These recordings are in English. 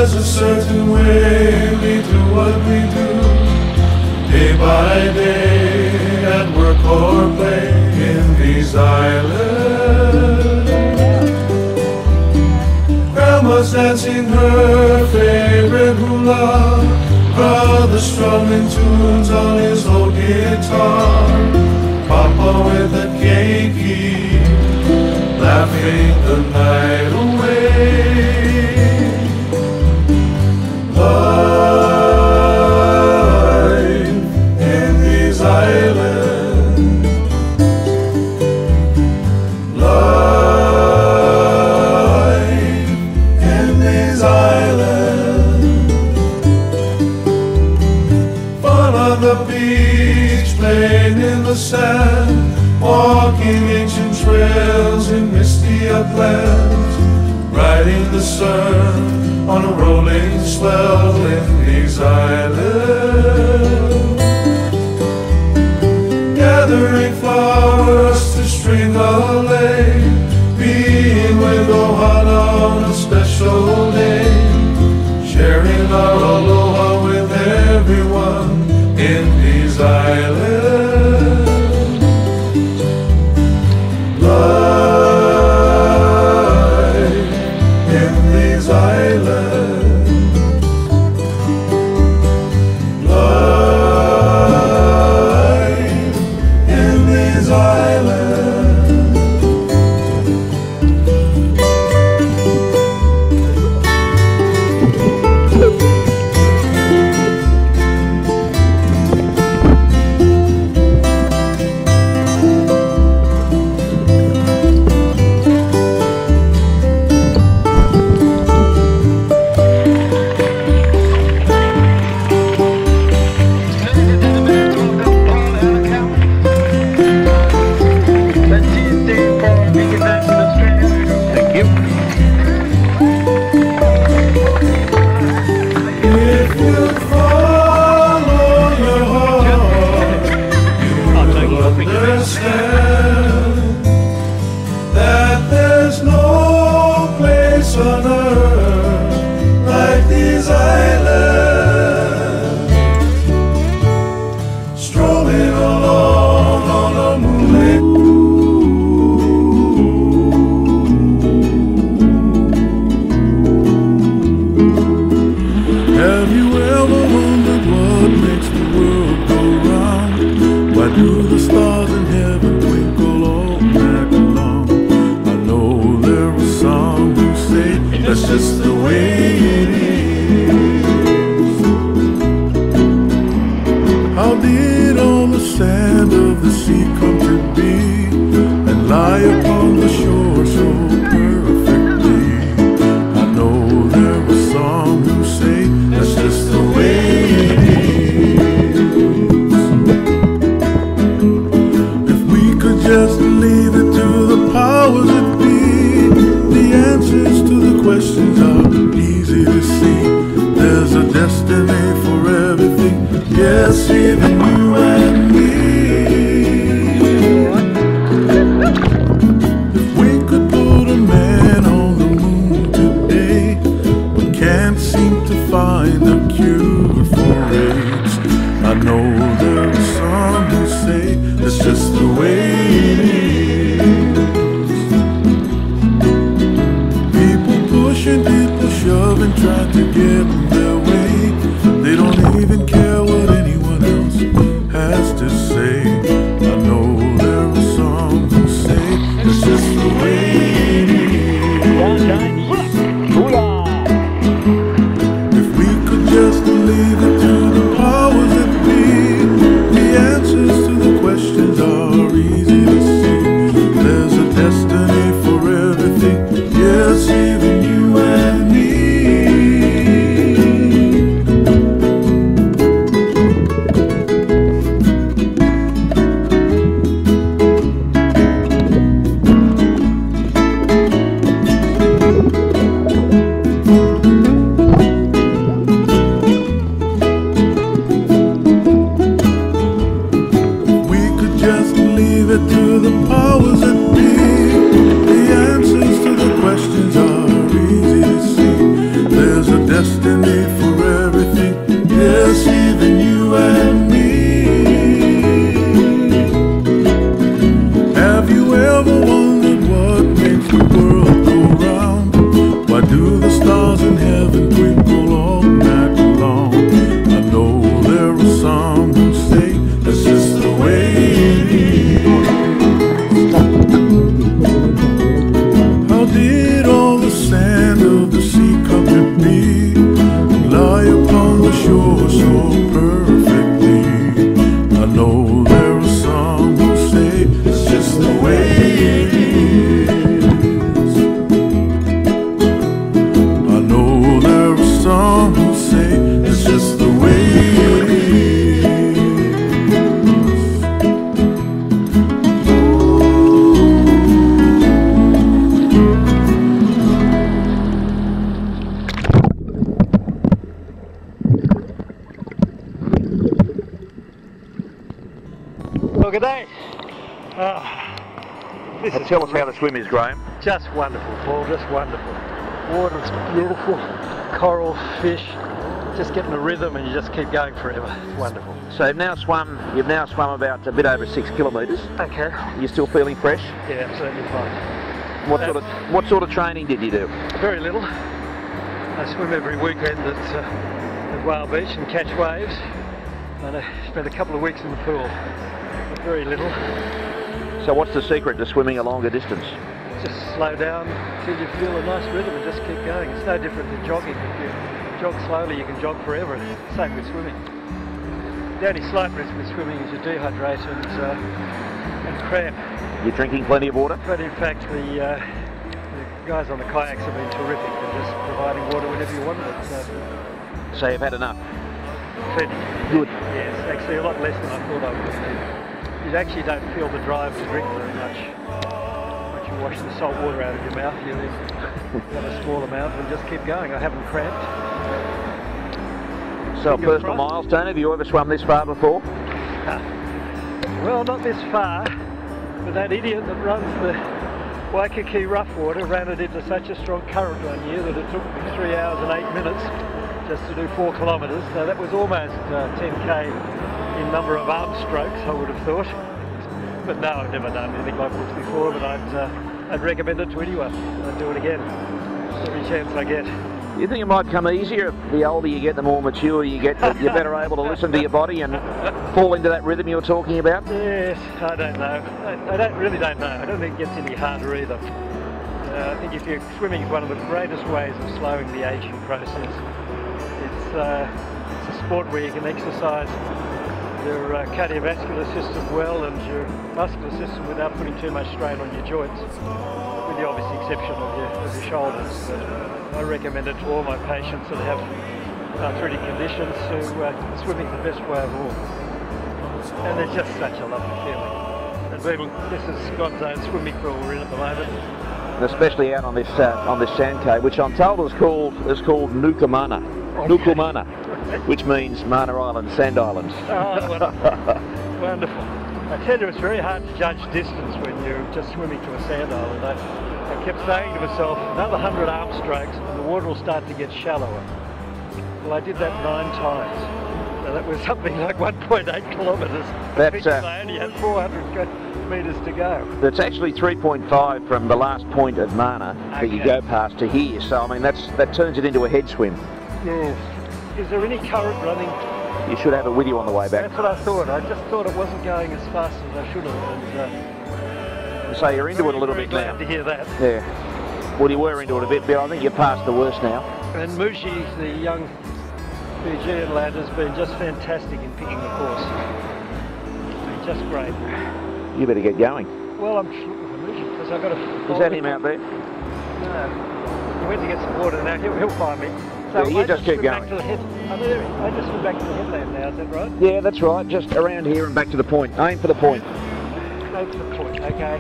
There's a certain way we do what we do, day by day, at work or play in these islands. Grandma's dancing her favorite hula, brother strumming tunes on his old guitar, Papa with a keiki, laughing the night away. Life in these islands, life in these islands. Fun on the beach, playing in the sand, walking ancient trails in misty uplands, riding the surf on a rolling swell in these islands, gathering flowers to string a lei, being with Ohana on a special day, sharing our aloha with everyone in these islands. Life in these islands. Life in these islands. That there's no place on earth like these islands, strolling along on a moonlit. Have you ever wondered what makes the world go round? Why do the stars in heaven twinkle all night long? I know there are some who say that's just the way it is. How did all the sand of the sea come to be and lie upon the shore so perfectly? I know there are some who say that's just the way it is. Just leave it to the powers that be. The answers to the questions are easy to see. There's a destiny for everything, yes, even you and me. If we could put a man on the moon today, but can't seem to find a cure for AIDS, I know there are some who say it's just the way it is. People pushing, people shoving, trying to get their way. They don't even care what anyone else has to say. I know there are some who say it's just the way it is. If we could just leave it to the powers that be, the answers to the questions are easy to see. There's a destiny for everything, yes, even you and me. so perfectly. I know there are some who say it's just the way it is. I know there are some who say it's just the way it is. Well, good day. Tell us how the swim is, Graham. Just wonderful, Paul, just wonderful. Water's beautiful, coral, fish, just getting a rhythm and you just keep going forever. It's wonderful. So you've now swum about a bit over 6 kilometres. Okay. You're still feeling fresh? Yeah, absolutely fine. What sort of training did you do? Very little. I swim every weekend at Whale Beach and catch waves. And I spent a couple of weeks in the pool. But very little. So what's the secret to swimming a longer distance? Just slow down till you feel a nice rhythm and just keep going. It's no different than jogging. If you jog slowly, you can jog forever. Same with swimming. The only slight risk with swimming is you dehydrate and cramp. You're drinking plenty of water? But in fact, the guys on the kayaks have been terrific at just providing water whenever you wanted it. So you've had enough? Plenty. Good. Yes, actually a lot less than I thought I would. You actually don't feel the drive to drink very much. Once you wash the salt water out of your mouth, you have a small amount and just keep going. I haven't cramped. So a personal milestone, have you ever swum this far before? Well, not this far, but that idiot that runs the Waikiki rough water ran it into such a strong current one year that it took me 3 hours and 8 minutes just to do 4 kilometres. So that was almost 10k in number of arm strokes, I would have thought. But no, I've never done anything like this before, but I'd recommend it to anyone. I'd do it again, every chance I get. You think it might come easier? The older you get, the more mature you get, you're better able to listen to your body and fall into that rhythm you were talking about? Yes, I don't know. I really don't know. I don't think it gets any harder either. I think if you're swimming is one of the greatest ways of slowing the aging process. It's a sport where you can exercise your cardiovascular system well and your muscular system without putting too much strain on your joints, with the obvious exception of your shoulders. But I recommend it to all my patients that have arthritic conditions who swimming's the best way of all. And it's just such a lovely feeling. And people, this is God's own swimming pool we're in at the moment. And especially out on this sand cave, which I'm told is called Nukumana. Okay. Nukumana, which means Mana Island, Sand Island. Oh, wonderful. Wonderful. I tell you, it's very hard to judge distance when you're just swimming to a sand island. I kept saying to myself, another 100 arm strokes and the water will start to get shallower. Well, I did that 9 times. So that was something like 1.8 kilometres. I only had 400 metres to go. It's actually 3.5 from the last point at Mana that you go past to here. So, I mean, that turns it into a head swim. Yes. Is there any current running? You should have it with you on the way back. That's what I thought. I just thought it wasn't going as fast as I should have. And, so you're into it a little bit now. Glad to hear that. Yeah. Well, you were into it a bit, but I think you're past the worst now. And Mushi, the young Fijian lad, has been just fantastic in picking the course. Just great. You better get going. Well, I'm looking for Mushi because I've got to... Is that him out there? No. He went to get some water now. He'll find me. So yeah, you just keep going. I just swim back to the headland now, is that right? Yeah, that's right. Just around here and back to the point. Aim for the point. Aim for the point, okay.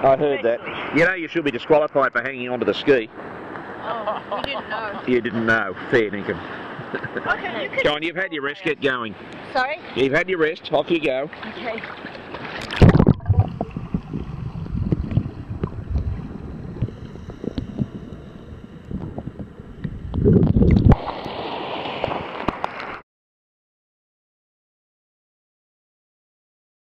I heard that. You know you should be disqualified for hanging onto the ski. Oh, we didn't know. You didn't know. Fair dinkum. Okay, you can... Go on, you've had your rest, get going. Sorry? You've had your rest, off you go. Okay.